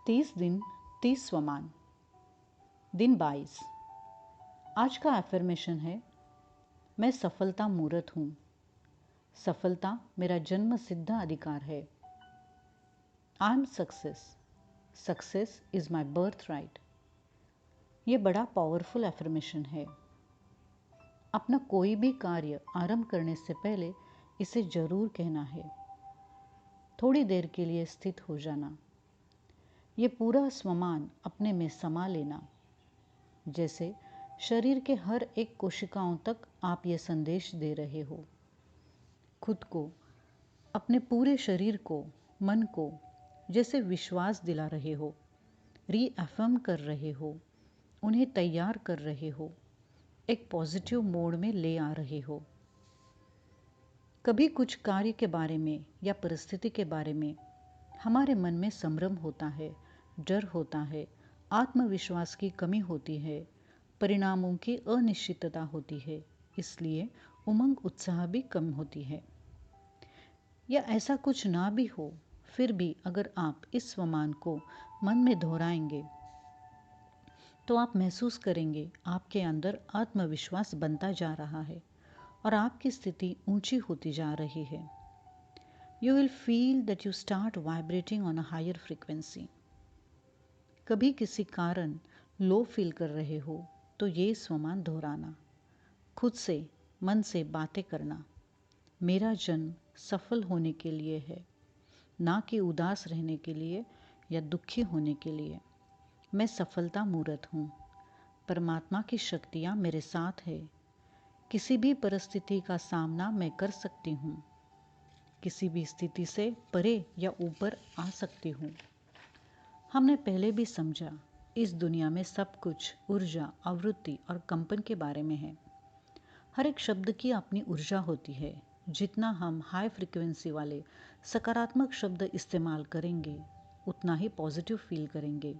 30 दिन 30 स्वमान। दिन 22। आज का एफर्मेशन है, मैं सफलता मूर्त हूँ। सफलता मेरा जन्म सिद्ध अधिकार है। I am success. Success is my birth right. ये बड़ा पावरफुल एफर्मेशन है। अपना कोई भी कार्य आरंभ करने से पहले इसे जरूर कहना है। थोड़ी देर के लिए स्थित हो जाना। ये पूरा स्वमान अपने में समा लेना। जैसे शरीर के हर एक कोशिकाओं तक आप ये संदेश दे रहे हो। खुद को, अपने पूरे शरीर को, मन को जैसे विश्वास दिला रहे हो, रीअफर्म कर रहे हो, उन्हें तैयार कर रहे हो, एक पॉजिटिव मोड में ले आ रहे हो। कभी कुछ कार्य के बारे में या परिस्थिति के बारे में हमारे मन में संभ्रम होता है, डर होता है, आत्मविश्वास की कमी होती है, परिणामों की अनिश्चितता होती है, इसलिए उमंग उत्साह भी कम होती है। या ऐसा कुछ ना भी हो, फिर भी अगर आप इस स्वमान को मन में दोहराएंगे तो आप महसूस करेंगे आपके अंदर आत्मविश्वास बनता जा रहा है और आपकी स्थिति ऊंची होती जा रही है। You will feel that you start vibrating on a higher frequency. कभी किसी कारण लो फील कर रहे हो तो ये स्वमान दोहराना, खुद से मन से बातें करना। मेरा जन्म सफल होने के लिए है, ना कि उदास रहने के लिए या दुखी होने के लिए। मैं सफलता मूर्त हूँ। परमात्मा की शक्तियाँ मेरे साथ है। किसी भी परिस्थिति का सामना मैं कर सकती हूँ। किसी भी स्थिति से परे या ऊपर आ सकती हूँ। हमने पहले भी समझा, इस दुनिया में सब कुछ ऊर्जा, आवृत्ति और कंपन के बारे में है। हर एक शब्द की अपनी ऊर्जा होती है। जितना हम हाई फ्रिक्वेंसी वाले सकारात्मक शब्द इस्तेमाल करेंगे, उतना ही पॉजिटिव फील करेंगे।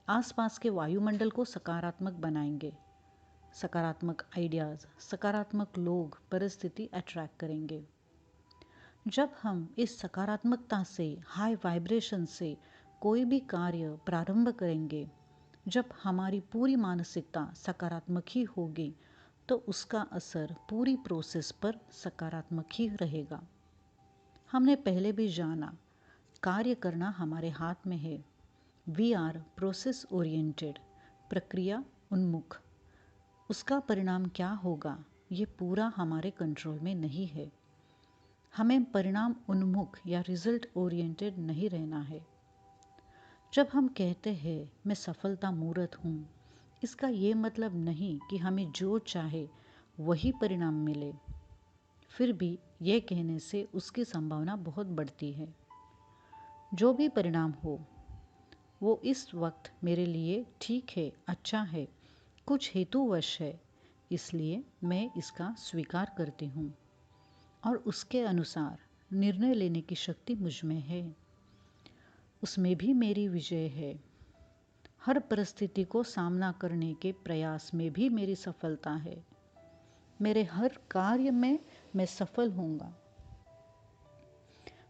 आसपास के वायुमंडल को सकारात्मक बनाएंगे। सकारात्मक आइडियाज़, सकारात्मक लोग, परिस्थिति अट्रैक्ट करेंगे। जब हम इस सकारात्मकता से, हाई वाइब्रेशन से कोई भी कार्य प्रारंभ करेंगे, जब हमारी पूरी मानसिकता सकारात्मक ही होगी, तो उसका असर पूरी प्रोसेस पर सकारात्मक ही रहेगा। हमने पहले भी जाना, कार्य करना हमारे हाथ में है। वी आर प्रोसेस ओरिएंटेड, प्रक्रिया उन्मुख। उसका परिणाम क्या होगा, ये पूरा हमारे कंट्रोल में नहीं है। हमें परिणाम उन्मुख या रिजल्ट ओरिएंटेड नहीं रहना है। जब हम कहते हैं मैं सफलता मूर्त हूँ, इसका ये मतलब नहीं कि हमें जो चाहे वही परिणाम मिले। फिर भी यह कहने से उसकी संभावना बहुत बढ़ती है। जो भी परिणाम हो, वो इस वक्त मेरे लिए ठीक है, अच्छा है, कुछ हेतुवश है, इसलिए मैं इसका स्वीकार करती हूँ और उसके अनुसार निर्णय लेने की शक्ति मुझ में है। उसमें भी मेरी विजय है। हर परिस्थिति को सामना करने के प्रयास में भी मेरी सफलता है। मेरे हर कार्य में मैं सफल होऊंगा।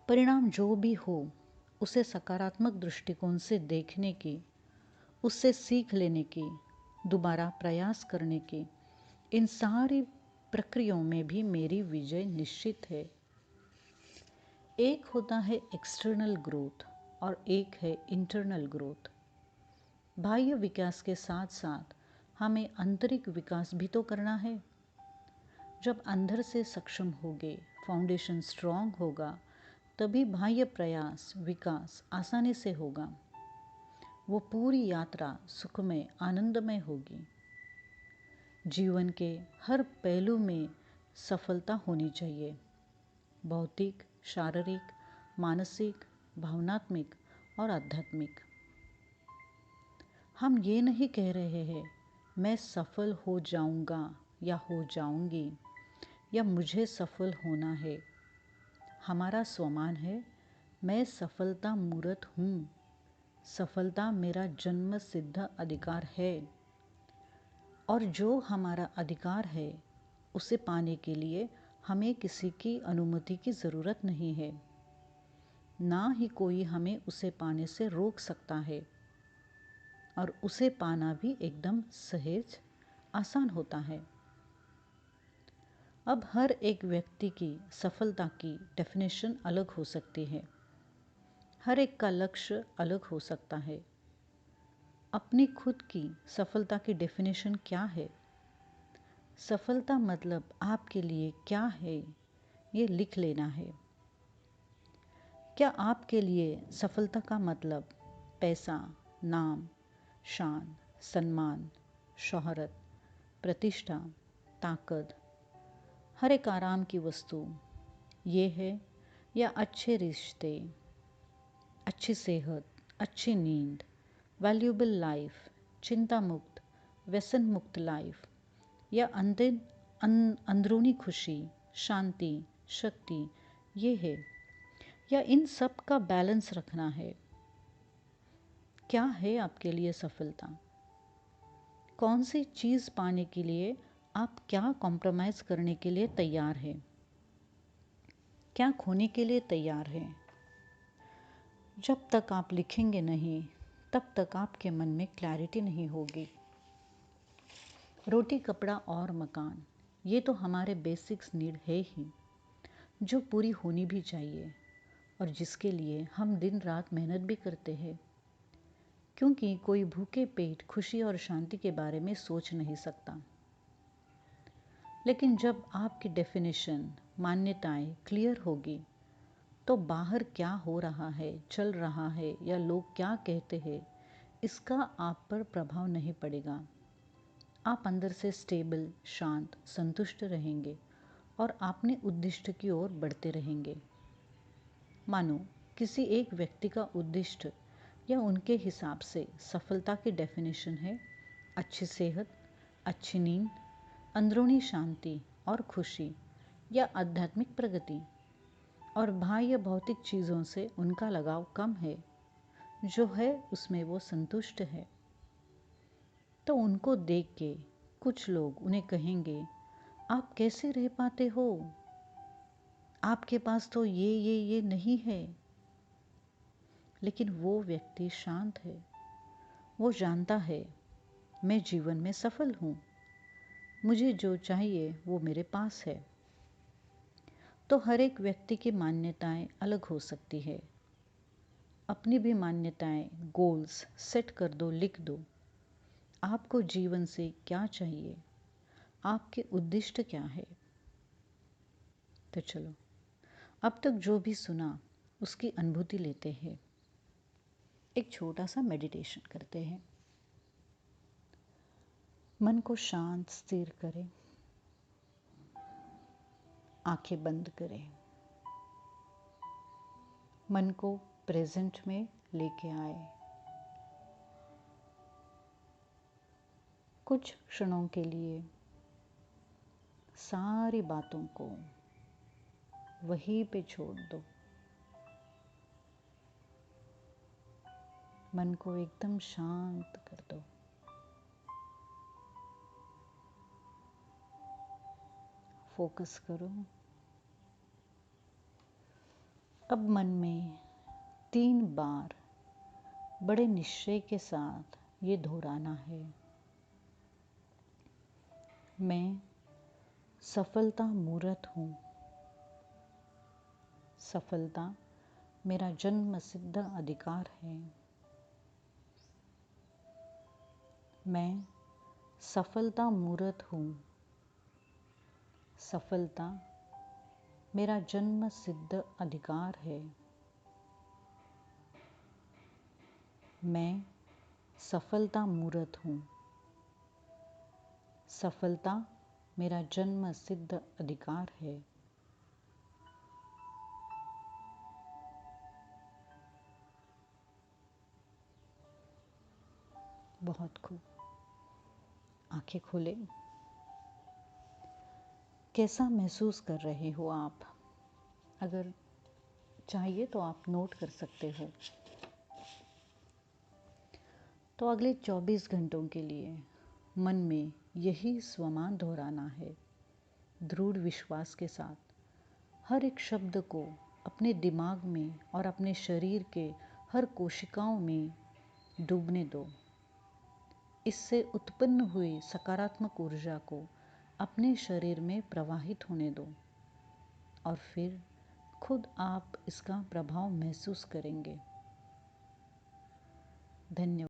परिणाम जो भी हो, उसे सकारात्मक दृष्टिकोण से देखने की, उससे सीख लेने की, दोबारा प्रयास करने की, इन सारी प्रक्रियाओं में भी मेरी विजय निश्चित है। एक होता है एक्सटर्नल ग्रोथ और एक है इंटरनल ग्रोथ। बाह्य विकास के साथ साथ हमें आंतरिक विकास भी तो करना है। जब अंदर से सक्षम होगे, फाउंडेशन स्ट्रांग होगा, तभी बाह्य प्रयास, विकास आसानी से होगा। वो पूरी यात्रा सुखमय, आनंदमय होगी। जीवन के हर पहलू में सफलता होनी चाहिए। भौतिक, शारीरिक, मानसिक, भावनात्मक और आध्यात्मिक। हम ये नहीं कह रहे हैं मैं सफल हो जाऊंगा या हो जाऊंगी या मुझे सफल होना है। हमारा स्वमान है, मैं सफलता मूर्त हूँ। सफलता मेरा जन्म सिद्ध अधिकार है और जो हमारा अधिकार है उसे पाने के लिए हमें किसी की अनुमति की ज़रूरत नहीं है, ना ही कोई हमें उसे पाने से रोक सकता है। और उसे पाना भी एकदम सहज, आसान होता है। अब हर एक व्यक्ति की सफलता की डेफिनेशन अलग हो सकती है। हर एक का लक्ष्य अलग हो सकता है। अपनी खुद की सफलता की डेफिनेशन क्या है? सफलता मतलब आपके लिए क्या है, ये लिख लेना है। क्या आपके लिए सफलता का मतलब पैसा, नाम, शान, सम्मान, शोहरत, प्रतिष्ठा, ताकत, हर एक आराम की वस्तु ये है, या अच्छे रिश्ते, अच्छी सेहत, अच्छी नींद, वैल्यूएबल लाइफ, चिंता मुक्त, व्यसन मुक्त लाइफ, या अंदरूनी खुशी, शांति, शक्ति ये है, या इन सब का बैलेंस रखना है? क्या है आपके लिए सफलता? कौन सी चीज़ पाने के लिए आप क्या कॉम्प्रोमाइज़ करने के लिए तैयार हैं? क्या खोने के लिए तैयार हैं? जब तक आप लिखेंगे नहीं, तब तक आपके मन में क्लैरिटी नहीं होगी। रोटी, कपड़ा और मकान, ये तो हमारे बेसिक्स नीड है ही, जो पूरी होनी भी चाहिए और जिसके लिए हम दिन रात मेहनत भी करते हैं, क्योंकि कोई भूखे पेट खुशी और शांति के बारे में सोच नहीं सकता। लेकिन जब आपकी डेफिनेशन, मान्यताएं क्लियर होगी, तो बाहर क्या हो रहा है, चल रहा है, या लोग क्या कहते हैं, इसका आप पर प्रभाव नहीं पड़ेगा। आप अंदर से स्टेबल, शांत, संतुष्ट रहेंगे और अपने उद्दिष्ट की ओर बढ़ते रहेंगे। मानो किसी एक व्यक्ति का उद्दिष्ट या उनके हिसाब से सफलता की डेफिनेशन है अच्छी सेहत, अच्छी नींद, अंदरूनी शांति और खुशी, या आध्यात्मिक प्रगति, और बाह्य भौतिक चीज़ों से उनका लगाव कम है, जो है उसमें वो संतुष्ट है। तो उनको देख के कुछ लोग उन्हें कहेंगे, आप कैसे रह पाते हो? आपके पास तो ये नहीं है। लेकिन वो व्यक्ति शांत है। वो जानता है मैं जीवन में सफल हूँ, मुझे जो चाहिए वो मेरे पास है। तो हर एक व्यक्ति की मान्यताएं अलग हो सकती है। अपनी भी मान्यताएं, गोल्स सेट कर दो, लिख दो। आपको जीवन से क्या चाहिए, आपके उद्दिष्ट क्या है। तो चलो, अब तक जो भी सुना उसकी अनुभूति लेते हैं। एक छोटा सा मेडिटेशन करते हैं। मन को शांत स्थिर करें, आंखें बंद करें, मन को प्रेजेंट में लेके आए। कुछ क्षणों के लिए सारी बातों को वहीं पे छोड़ दो। मन को एकदम शांत कर दो। फोकस करो। अब मन में 3 बार बड़े निश्चय के साथ ये दोहराना है। मैं सफलता मूर्त हूँ। सफलता मेरा जन्म सिद्ध अधिकार है। मैं सफलता मूर्त हूँ। सफलता मेरा जन्म सिद्ध अधिकार है। मैं सफलता मूर्त हूँ। सफलता मेरा जन्म सिद्ध अधिकार है। बहुत खूब। आंखें खोलें। कैसा महसूस कर रहे हो आप? अगर चाहिए तो आप नोट कर सकते हो। तो अगले 24 घंटों के लिए मन में यही स्वमान दोहराना है, दृढ़ विश्वास के साथ। हर एक शब्द को अपने दिमाग में और अपने शरीर के हर कोशिकाओं में डूबने दो। इससे उत्पन्न हुई सकारात्मक ऊर्जा को अपने शरीर में प्रवाहित होने दो और फिर खुद आप इसका प्रभाव महसूस करेंगे। धन्यवाद।